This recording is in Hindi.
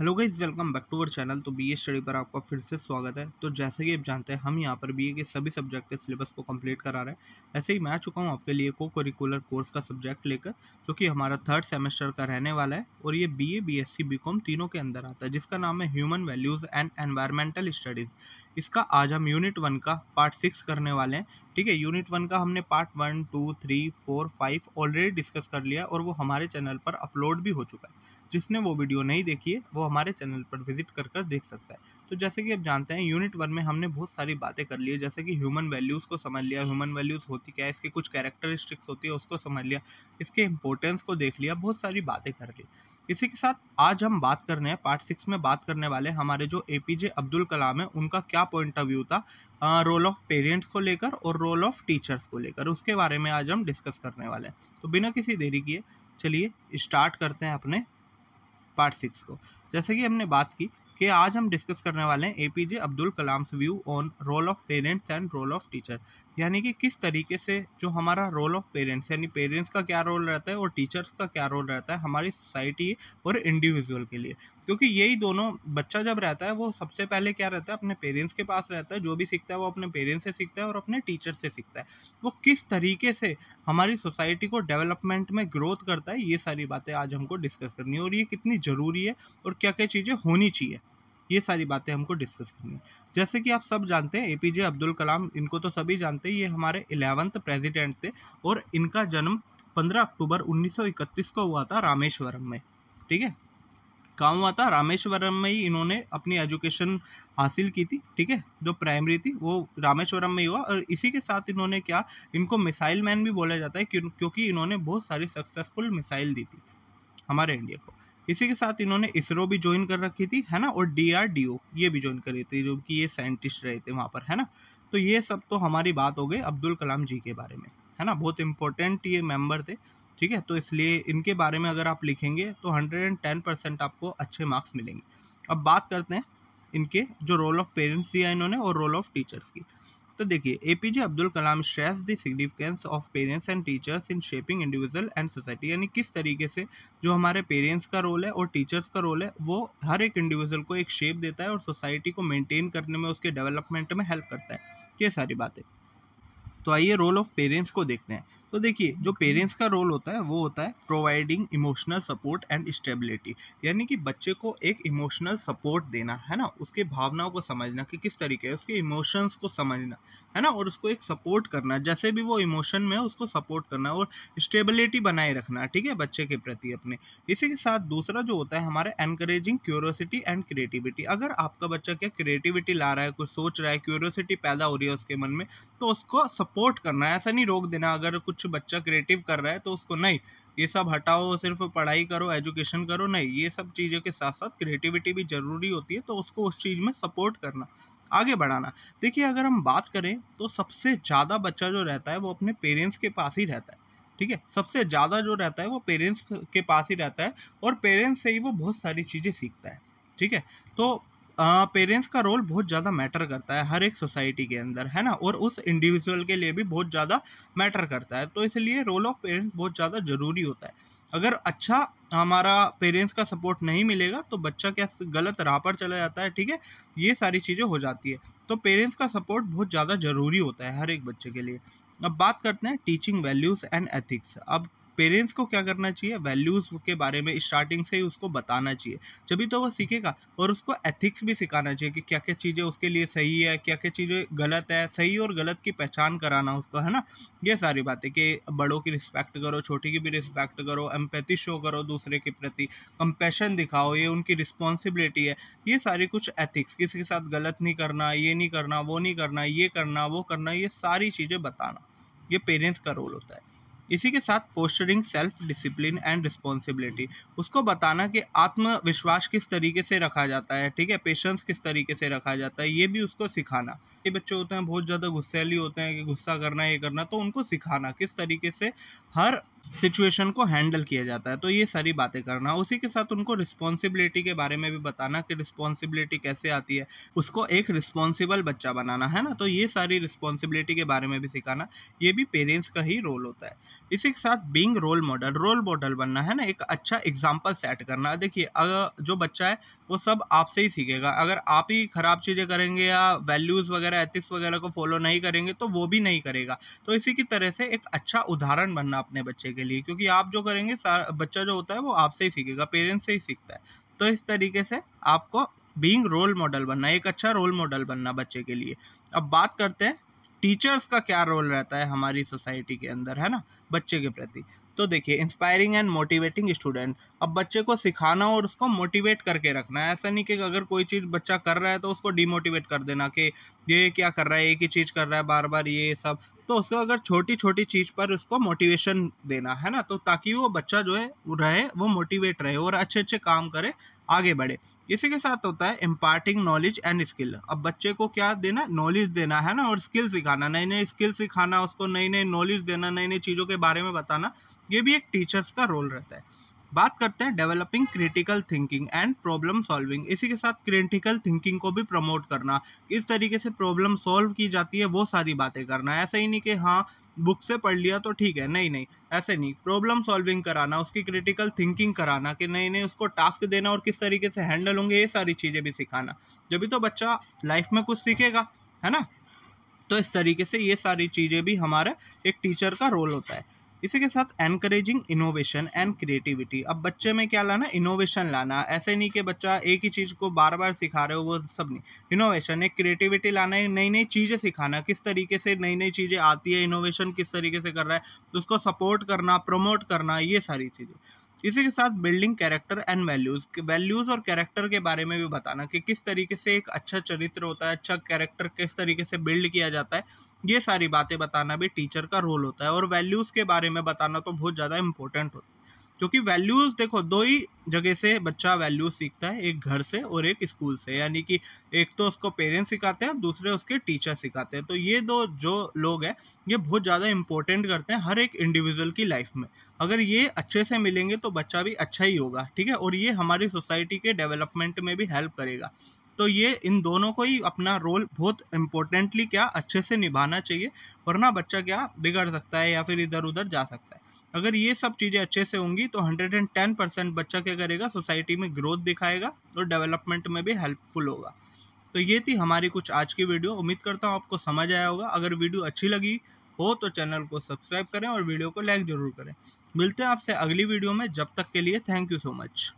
Hello guys, welcome back to our channel. तो बीए स्टडी पर आपका फिर से स्वागत है। तो जैसे कि आप जानते हैं, हम यहाँ पर बीए के सभी सब्जेक्ट के सिलेबस को कंप्लीट करा रहे हैं। ऐसे ही मैं आ चुका हूँ आपके लिए को करिकुलर कोर्स का सब्जेक्ट लेकर, जो कि हमारा 3rd सेमेस्टर का रहने वाला है और ये बीए, बीएससी, बीकॉम तीनों के अंदर आता है, जिसका नाम है human values and environmental studies. इसका आज हम यूनिट 1 का पार्ट 6 करने वाले हैं। ठीक है, यूनिट 1 का हमने पार्ट 1, 2, 3, 4, 5 ऑलरेडी डिस्कस कर लिया और वो हमारे चैनल पर अपलोड भी हो चुका है। जिसने वो वीडियो नहीं देखी है वो हमारे चैनल पर विजिट कर देख सकता है। तो जैसे कि आप जानते हैं, यूनिट 1 में हमने बहुत सारी बातें कर ली है, जैसे कि ह्यूमन वैल्यूज़ को समझ लिया, ह्यूमन वैल्यूज़ होती क्या है, इसके कुछ कैरेक्टरिस्टिक्स होती है उसको समझ लिया, इसके इंपॉर्टेंस को देख लिया, बहुत सारी बातें कर ली। इसी के साथ आज हम बात करने हैं, पार्ट 6 में बात करने वाले हमारे जो एपीजे अब्दुल कलाम है, उनका क्या पॉइंट ऑफ व्यू था रोल ऑफ पेरेंट्स को लेकर और रोल ऑफ टीचर्स को लेकर, उसके बारे में आज हम डिस्कस करने वाले हैं। तो बिना किसी देरी किए चलिए स्टार्ट करते हैं अपने पार्ट 6 को। जैसे कि हमने बात की कि आज हम डिस्कस करने वाले हैं APJ Abdul Kalam view on role of parents and role of teacher, यानी कि किस तरीके से जो हमारा रोल ऑफ पेरेंट्स, यानी पेरेंट्स का क्या रोल रहता है और टीचर्स का क्या रोल रहता है हमारी सोसाइटी और इंडिविजुअल के लिए। क्योंकि यही दोनों, बच्चा जब रहता है वो सबसे पहले क्या रहता है, अपने पेरेंट्स के पास रहता है, जो भी सीखता है वो अपने पेरेंट्स से सीखता है और अपने टीचर से सीखता है। वो किस तरीके से हमारी सोसाइटी को डेवलपमेंट में ग्रोथ करता है, ये सारी बातें आज हमको डिस्कस करनी है और ये कितनी ज़रूरी है और क्या क्या चीज़ें होनी चाहिए, ये सारी बातें हमको डिस्कस करनी है। जैसे कि आप सब जानते हैं, एपीजे अब्दुल कलाम, इनको तो सभी जानते हैं, ये हमारे 11th प्रेसिडेंट थे और इनका जन्म 15 अक्टूबर 1931 को हुआ था रामेश्वरम में। ठीक है, कहाँ हुआ था? रामेश्वरम में ही इन्होंने अपनी एजुकेशन हासिल की थी। ठीक है, जो प्राइमरी थी वो रामेश्वरम में ही हुआ और इसी के साथ इन्होंने क्या, इनको मिसाइल मैन भी बोला जाता है क्योंकि इन्होंने बहुत सारी सक्सेसफुल मिसाइल दी थी हमारे इंडिया को। इसी के साथ इन्होंने इसरो भी ज्वाइन कर रखी थी, है ना, और डीआरडीओ ये भी ज्वाइन करी थी, जो कि ये साइंटिस्ट रहे थे वहाँ पर, है ना। तो ये सब तो हमारी बात हो गई अब्दुल कलाम जी के बारे में, है ना। बहुत इंपॉर्टेंट ये मेंबर थे। ठीक है, तो इसलिए इनके बारे में अगर आप लिखेंगे तो 110% आपको अच्छे मार्क्स मिलेंगे। अब बात करते हैं इनके जो रोल ऑफ पेरेंट्स दिया इन्होंने और रोल ऑफ टीचर्स की। तो देखिए, APJ Abdul Kalam stress the significance of parents and teachers in shaping individual and society, यानी किस तरीके से जो हमारे पेरेंट्स का रोल है और टीचर्स का रोल है वो हर एक इंडिविजुअल को एक शेप देता है और सोसाइटी को मेंटेन करने में, उसके डेवलपमेंट में हेल्प करता है, ये सारी बातें। तो आइए रोल ऑफ पेरेंट्स को देखते हैं। तो देखिए, जो पेरेंट्स का रोल होता है वो होता है providing emotional support and stability, यानी कि बच्चे को एक इमोशनल सपोर्ट देना, है ना, उसके भावनाओं को समझना कि किस तरीके है, उसके इमोशंस को समझना, है ना, और उसको एक सपोर्ट करना, जैसे भी वो इमोशन में है उसको सपोर्ट करना और स्टेबिलिटी बनाए रखना, ठीक है, बच्चे के प्रति अपने। इसी के साथ दूसरा जो होता है हमारा एनकरेजिंग क्यूरियोसिटी एंड क्रिएटिविटी। अगर आपका बच्चा क्या क्रिएटिविटी ला रहा है, कुछ सोच रहा है, क्यूरियोसिटी पैदा हो रही है उसके मन में, तो उसको सपोर्ट करना है, ऐसा नहीं रोक देना। अगर कुछ बच्चा क्रिएटिव कर रहा है तो उसको नहीं, ये सब हटाओ, सिर्फ पढ़ाई करो, एजुकेशन करो, नहीं, ये सब चीज़ों के साथ साथ क्रिएटिविटी भी जरूरी होती है, तो उसको उस चीज़ में सपोर्ट करना, आगे बढ़ाना। देखिए, अगर हम बात करें तो सबसे ज़्यादा बच्चा जो रहता है वो अपने पेरेंट्स के पास ही रहता है। ठीक है, सबसे ज़्यादा जो रहता है वो पेरेंट्स के पास ही रहता है और पेरेंट्स से ही वो बहुत सारी चीज़ें सीखता है। ठीक है, तो पेरेंट्स का रोल बहुत ज़्यादा मैटर करता है हर एक सोसाइटी के अंदर, है ना, और उस इंडिविजुअल के लिए भी बहुत ज़्यादा मैटर करता है। तो इसलिए रोल ऑफ पेरेंट्स बहुत ज़्यादा ज़रूरी होता है। अगर अच्छा हमारा पेरेंट्स का सपोर्ट नहीं मिलेगा तो बच्चा क्या गलत राह पर चला जाता है। ठीक है, ये सारी चीज़ें हो जाती है। तो पेरेंट्स का सपोर्ट बहुत ज़्यादा ज़रूरी होता है हर एक बच्चे के लिए। अब बात करते हैं टीचिंग वैल्यूज़ एंड एथिक्स। अब पेरेंट्स को क्या करना चाहिए, वैल्यूज़ के बारे में स्टार्टिंग से ही उसको बताना चाहिए, जभी तो वो सीखेगा। और उसको एथिक्स भी सिखाना चाहिए कि क्या क्या चीज़ें उसके लिए सही है, क्या क्या चीज़ें गलत है, सही और गलत की पहचान कराना उसको, है ना। ये सारी बातें कि बड़ों की रिस्पेक्ट करो, छोटी की भी रिस्पेक्ट करो, एम्पैथी शो करो दूसरे के प्रति, कंपैशन दिखाओ, ये उनकी रिस्पॉन्सिबिलिटी है। ये सारी कुछ एथिक्स, किसी के साथ गलत नहीं करना, ये नहीं करना, वो नहीं करना, ये करना, वो करना, ये सारी चीज़ें बताना, ये पेरेंट्स का रोल होता है। इसी के साथ fostering self discipline and responsibility, उसको बताना कि आत्मविश्वास किस तरीके से रखा जाता है, ठीक है, पेशेंस किस तरीके से रखा जाता है, ये भी उसको सिखाना। ये बच्चे होते हैं बहुत ज़्यादा गुस्सैली होते हैं कि गुस्सा करना, ये करना, तो उनको सिखाना किस तरीके से हर सिचुएशन को हैंडल किया जाता है। तो ये सारी बातें करना, उसी के साथ उनको रिस्पॉन्सिबिलिटी के बारे में भी बताना कि रिस्पॉन्सिबिलिटी कैसे आती है, उसको एक रिस्पॉन्सिबल बच्चा बनाना है ना। तो ये सारी रिस्पॉन्सिबिलिटी के बारे में भी सिखाना, ये भी पेरेंट्स का ही रोल होता है। इसी के साथ बीइंग रोल मॉडल बनना है ना, एक अच्छा एग्जाम्पल सेट करना। देखिए अगर जो बच्चा है वो सब आपसे ही सीखेगा। अगर आप ही खराब चीज़ें करेंगे या वैल्यूज़ वगैरह एथिक्स वगैरह को फॉलो नहीं करेंगे तो वो भी नहीं करेगा। तो इसी की तरह से एक अच्छा उदाहरण बनना अपने बच्चे के लिए, क्योंकि आप जो करेंगे बच्चा जो होता है वो आपसे ही सीखेगा, पेरेंट्स से ही सीखता है। तो इस तरीके से आपको बीइंग रोल मॉडल बनना, एक अच्छा रोल मॉडल बनना बच्चे के लिए। अब बात करते हैं टीचर्स का क्या रोल रहता है हमारी सोसाइटी के अंदर, है ना, बच्चे के प्रति। तो देखिए इंस्पायरिंग एंड मोटिवेटिंग स्टूडेंट, अब बच्चे को सिखाना और उसको मोटिवेट करके रखना है। ऐसा नहीं कि अगर कोई चीज़ बच्चा कर रहा है तो उसको डिमोटिवेट कर देना कि ये क्या कर रहा है, एक ही चीज़ कर रहा है बार बार ये सब। तो उसको अगर छोटी छोटी चीज़ पर उसको मोटिवेशन देना है ना, तो ताकि वो बच्चा जो है वो रहे, वो मोटिवेट रहे और अच्छे अच्छे काम करे, आगे बढ़े। इसी के साथ होता है इम्पार्टिंग नॉलेज एंड स्किल। अब बच्चे को क्या देना, नॉलेज देना है ना, और स्किल सिखाना, नई नई स्किल सिखाना, उसको नई नई नॉलेज देना, नई नई चीज़ों के बारे में बताना, ये भी एक टीचर्स का रोल रहता है। बात करते हैं developing critical thinking and problem solving. इसी के साथ क्रिटिकल थिंकिंग को भी प्रमोट करना, किस तरीके से प्रॉब्लम सॉल्व की जाती है वो सारी बातें करना। ऐसा ही नहीं कि हाँ बुक से पढ़ लिया तो ठीक है, नहीं नहीं, ऐसे नहीं। प्रॉब्लम सॉल्विंग कराना, उसकी क्रिटिकल थिंकिंग कराना कि नई नई उसको टास्क देना और किस तरीके से हैंडल होंगे, ये सारी चीज़ें भी सिखाना। जब भी तो बच्चा लाइफ में कुछ सीखेगा, है ना। तो इस तरीके से ये सारी चीज़ें भी हमारा एक टीचर का रोल होता है। इसी के साथ एनकरेजिंग इनोवेशन एंड क्रिएटिविटी। अब बच्चे में क्या लाना, इनोवेशन लाना। ऐसे नहीं कि बच्चा एक ही चीज़ को बार बार सिखा रहे हो, वो सब नहीं। इनोवेशन, एक क्रिएटिविटी लाना है, नई नई चीज़ें सिखाना, किस तरीके से नई नई चीज़ें आती है, इनोवेशन किस तरीके से कर रहा है, तो उसको सपोर्ट करना, प्रमोट करना, ये सारी चीज़ें। इसी के साथ बिल्डिंग कैरेक्टर एंड वैल्यूज़ और कैरेक्टर के बारे में भी बताना कि किस तरीके से एक अच्छा चरित्र होता है, अच्छा कैरेक्टर किस तरीके से बिल्ड किया जाता है, ये सारी बातें बताना भी टीचर का रोल होता है। और वैल्यूज़ के बारे में बताना तो बहुत ज़्यादा इंपॉर्टेंट होता है, क्योंकि वैल्यूज़ देखो दो ही जगह से बच्चा वैल्यूज़ सीखता है, एक घर से और एक स्कूल से। यानी कि एक तो उसको पेरेंट्स सिखाते हैं, दूसरे उसके टीचर सिखाते हैं। तो ये दो जो लोग हैं ये बहुत ज़्यादा इंपॉर्टेंट करते हैं हर एक इंडिविजुअल की लाइफ में। अगर ये अच्छे से मिलेंगे तो बच्चा भी अच्छा ही होगा, ठीक है, और ये हमारी सोसाइटी के डेवलपमेंट में भी हेल्प करेगा। तो ये इन दोनों को ही अपना रोल बहुत इम्पोर्टेंटली क्या अच्छे से निभाना चाहिए, वरना बच्चा क्या बिगड़ सकता है या फिर इधर उधर जा सकता है। अगर ये सब चीज़ें अच्छे से होंगी तो 110% बच्चा क्या करेगा, सोसाइटी में ग्रोथ दिखाएगा और डेवलपमेंट में भी हेल्पफुल होगा। तो ये थी हमारी कुछ आज की वीडियो। उम्मीद करता हूँ आपको समझ आया होगा। अगर वीडियो अच्छी लगी हो तो चैनल को सब्सक्राइब करें और वीडियो को लाइक ज़रूर करें। मिलते हैं आपसे अगली वीडियो में, जब तक के लिए थैंक यू सो मच।